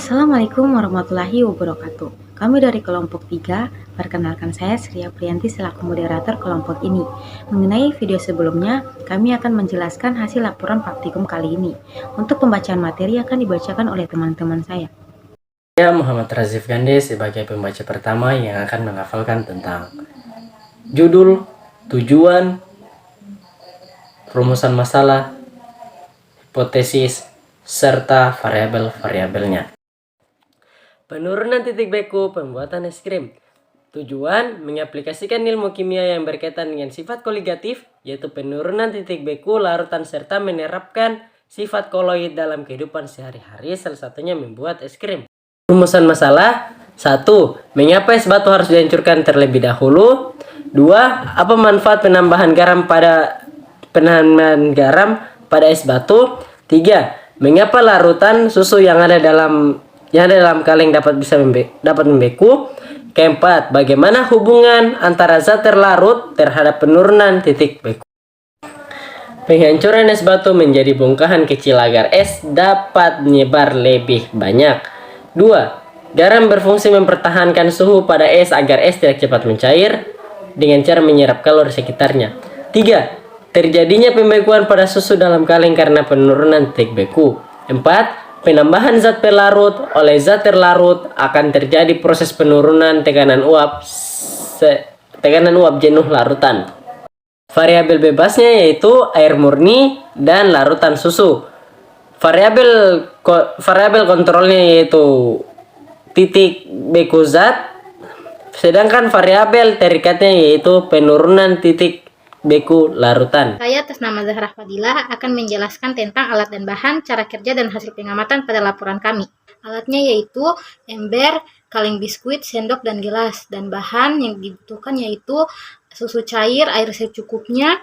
Assalamualaikum warahmatullahi wabarakatuh. Kami dari kelompok 3, perkenalkan saya Sri Aprianti selaku moderator kelompok ini. Mengenai video sebelumnya, kami akan menjelaskan hasil laporan praktikum kali ini. Untuk pembacaan materi akan dibacakan oleh teman-teman saya. Saya Muhammad Razif Gande sebagai pembaca pertama yang akan menghafalkan tentang judul, tujuan, rumusan masalah, hipotesis, serta variabel-variabelnya. Penurunan titik beku pembuatan es krim. Tujuan mengaplikasikan ilmu kimia yang berkaitan dengan sifat koligatif, yaitu penurunan titik beku larutan serta menerapkan sifat koloid dalam kehidupan sehari-hari, salah satunya membuat es krim. Rumusan masalah: 1. Mengapa es batu harus dihancurkan terlebih dahulu? 2. Apa manfaat penambahan garam pada es batu? 3. Mengapa larutan susu yang ada dalam kaleng dapat membeku? Keempat, bagaimana hubungan antara zat terlarut terhadap penurunan titik beku? Penghancuran es batu menjadi bongkahan kecil agar es dapat menyebar lebih banyak. 2. Garam berfungsi mempertahankan suhu pada es agar es tidak cepat mencair dengan cara menyerap kalori sekitarnya. 3. Terjadinya pembekuan pada susu dalam kaleng karena penurunan titik beku. 4. Penambahan zat pelarut oleh zat terlarut akan terjadi proses penurunan tekanan uap jenuh larutan. Variabel bebasnya yaitu air murni dan larutan susu. Variabel kontrolnya yaitu titik beku zat, sedangkan variabel terikatnya yaitu penurunan titik beku larutan. Saya atas nama Zahra Fadilah akan menjelaskan tentang alat dan bahan, cara kerja dan hasil pengamatan pada laporan kami. Alatnya yaitu ember, kaleng biskuit, sendok, dan gelas. Dan bahan yang dibutuhkan yaitu susu cair, air secukupnya,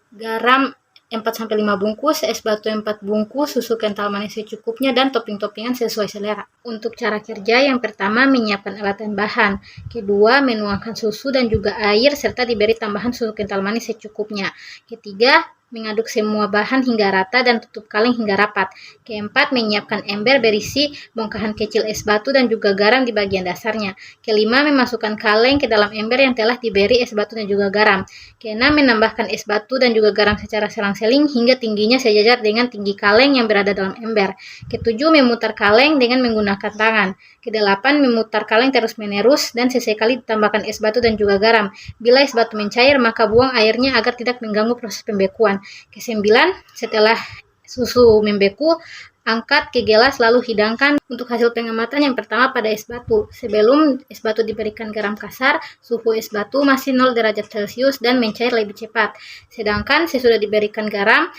garam 4-5 bungkus, es batu 4 bungkus, susu kental manis secukupnya, dan topping-toppingan sesuai selera. Untuk cara kerja, yang pertama menyiapkan alat dan bahan. Kedua, menuangkan susu dan juga air serta diberi tambahan susu kental manis secukupnya. Ketiga, mengaduk semua bahan hingga rata dan tutup kaleng hingga rapat. Keempat, menyiapkan ember berisi bongkahan kecil es batu dan juga garam di bagian dasarnya. Kelima, memasukkan kaleng ke dalam ember yang telah diberi es batu dan juga garam. Keenam, menambahkan es batu dan juga garam secara selang-seling hingga tingginya sejajar dengan tinggi kaleng yang berada dalam ember. Ketujuh, memutar kaleng dengan menggunakan tangan. Kedelapan, memutar kaleng terus-menerus dan sesekali ditambahkan es batu dan juga garam. Bila es batu mencair, maka buang airnya agar tidak mengganggu proses pembekuan. Kesembilan, setelah susu membeku, angkat ke gelas lalu hidangkan. Untuk hasil pengamatan, yang pertama pada es batu. Sebelum es batu diberikan garam kasar, suhu es batu masih 0 derajat Celcius dan mencair lebih cepat. Sedangkan sesudah diberikan garam,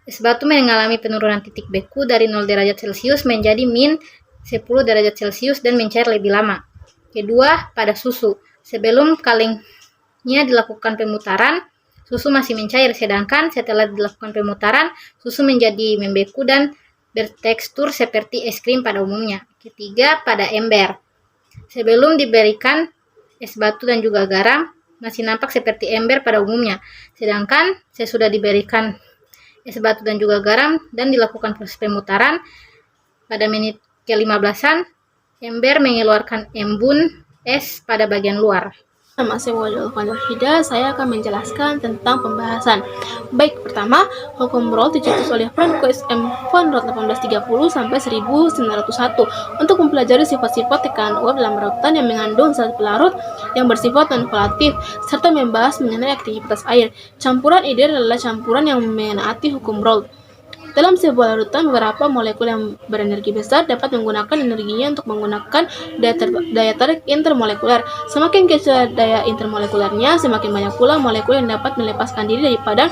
es batu mengalami penurunan titik beku dari 0 derajat Celcius menjadi min 10 derajat Celcius dan mencair lebih lama. Kedua, pada susu. Sebelum kalengnya dilakukan pemutaran, susu masih mencair, sedangkan setelah dilakukan pemutaran, susu menjadi membeku dan bertekstur seperti es krim pada umumnya. Ketiga, pada ember. Sebelum diberikan es batu dan juga garam, masih nampak seperti ember pada umumnya. Sedangkan sesudah diberikan es batu dan juga garam dan dilakukan proses pemutaran, pada menit ke-15-an, ember mengeluarkan embun es pada bagian luar. Nama saya Wajal Hida, saya akan menjelaskan tentang pembahasan. Baik, pertama, hukum Rolle dicetus oleh Franco SM von Roth 1830 sampai 1901 untuk mempelajari sifat-sifat tekanan uap dalam larutan yang mengandung zat pelarut yang bersifat non-volatif, serta membahas mengenai aktivitas air. Campuran ideal adalah campuran yang menaati hukum Rolle. Dalam sebuah larutan, beberapa molekul yang berenergi besar dapat menggunakan energinya untuk menggunakan daya tarik intermolekuler. Semakin kecil daya intermolekulernya, semakin banyak pula molekul yang dapat melepaskan diri daripada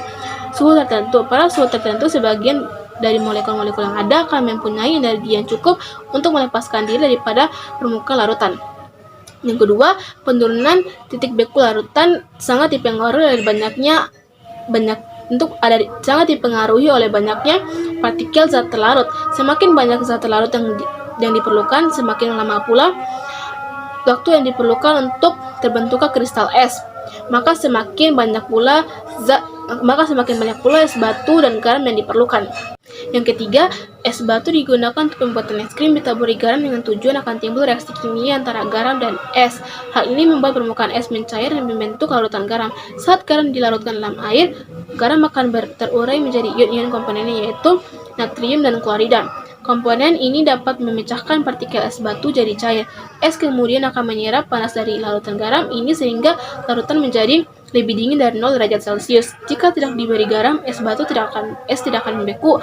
suhu tertentu. Pada suhu tertentu, sebagian dari molekul-molekul yang ada akan mempunyai energi yang cukup untuk melepaskan diri daripada permukaan larutan. Yang kedua, penurunan titik beku larutan sangat dipengaruhi oleh banyaknya partikel zat terlarut. Semakin banyak zat terlarut yang diperlukan, semakin lama pula waktu yang diperlukan untuk terbentuknya kristal es. Maka semakin banyak pula es batu dan garam yang diperlukan. Yang ketiga, es batu digunakan untuk pembuatan es krim ditaburi garam dengan tujuan akan timbul reaksi kimia antara garam dan es. Hal ini membuat permukaan es mencair dan membentuk larutan garam. Saat garam dilarutkan dalam air, garam akan terurai menjadi ion-ion komponennya yaitu natrium dan klorida. Komponen ini dapat memecahkan partikel es batu jadi cair. Es kemudian akan menyerap panas dari larutan garam ini sehingga larutan menjadi lebih dingin dari 0 derajat Celcius. Jika tidak diberi garam, es tidak akan membeku.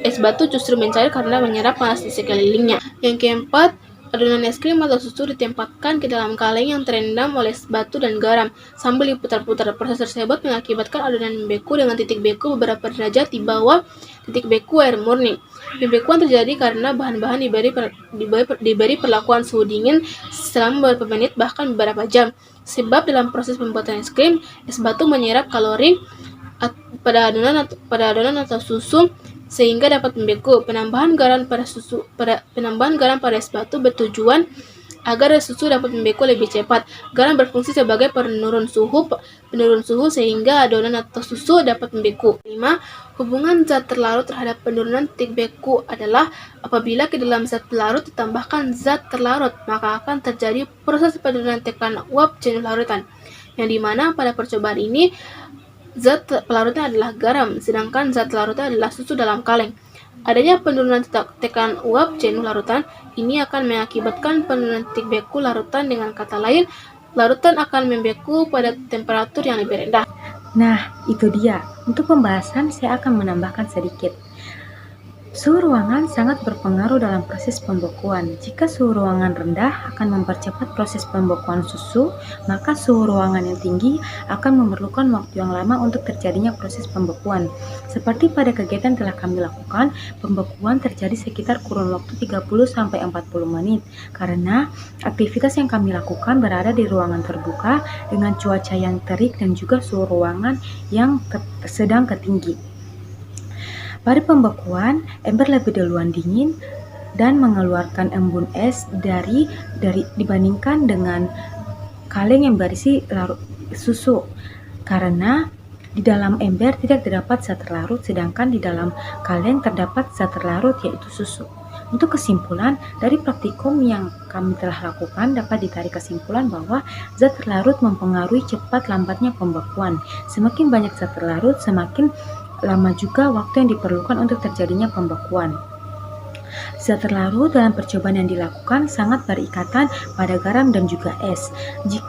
Es batu justru mencair karena menyerap panas di sekelilingnya. Yang keempat, adonan es krim atau susu ditempatkan ke dalam kaleng yang terendam oleh es batu dan garam sambil diputar-putar. Proses tersebut mengakibatkan adonan membeku dengan titik beku beberapa derajat di bawah titik beku air murni. Pembekuan terjadi karena bahan-bahan diberi perlakuan suhu dingin selama beberapa menit bahkan beberapa jam. Sebab dalam proses pembuatan es krim, es batu menyerap kalori pada adonan atau susu sehingga dapat membeku. Penambahan garam pada es batu bertujuan agar susu dapat membeku lebih cepat. Garam berfungsi sebagai penurun suhu sehingga adonan atau susu dapat membeku. 5. Hubungan zat terlarut terhadap penurunan titik beku adalah apabila ke dalam zat pelarut ditambahkan zat terlarut, maka akan terjadi proses penurunan tekanan uap jenuh larutan, yang dimana pada percobaan ini zat pelarutnya adalah garam, sedangkan zat larutnya adalah susu dalam kaleng. Adanya penurunan tekanan uap jenuh larutan ini akan mengakibatkan penurunan titik beku larutan. Dengan kata lain, larutan akan membeku pada temperatur yang lebih rendah. Nah, itu dia. Untuk pembahasan, saya akan menambahkan sedikit. Suhu ruangan sangat berpengaruh dalam proses pembekuan. Jika suhu ruangan rendah akan mempercepat proses pembekuan susu, maka suhu ruangan yang tinggi akan memerlukan waktu yang lama untuk terjadinya proses pembekuan. Seperti pada kegiatan telah kami lakukan, pembekuan terjadi sekitar kurun waktu 30-40 menit karena aktivitas yang kami lakukan berada di ruangan terbuka dengan cuaca yang terik dan juga suhu ruangan yang sedang ketinggi. Pada pembekuan, ember lebih duluan dingin dan mengeluarkan embun es dibandingkan dengan kaleng yang berisi susu, karena di dalam ember tidak terdapat zat terlarut, sedangkan di dalam kaleng terdapat zat terlarut yaitu susu. Untuk kesimpulan, dari praktikum yang kami telah lakukan dapat ditarik kesimpulan bahwa zat terlarut mempengaruhi cepat lambatnya pembekuan. Semakin banyak zat terlarut, semakin lama juga waktu yang diperlukan untuk terjadinya pembekuan. Zat terlarut dalam percobaan yang dilakukan sangat berikatan pada garam dan juga es.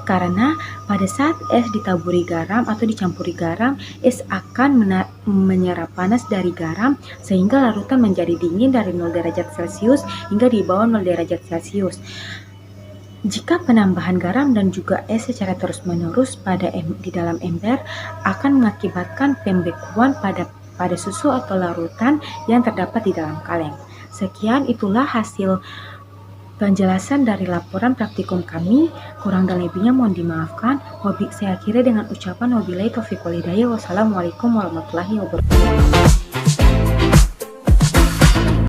Karena pada saat es ditaburi garam atau dicampuri garam, es akan menyerap panas dari garam sehingga larutan menjadi dingin dari 0 derajat Celcius hingga di bawah 0 derajat Celcius. Jika penambahan garam dan juga es secara terus-menerus di dalam ember akan mengakibatkan pembekuan pada susu atau larutan yang terdapat di dalam kaleng. Sekian, itulah hasil penjelasan dari laporan praktikum kami. Kurang dan lebihnya mohon dimaafkan. Saya akhiri dengan ucapan wabillahi taufiq wal hidayah. Wassalamualaikum warahmatullahi wabarakatuh.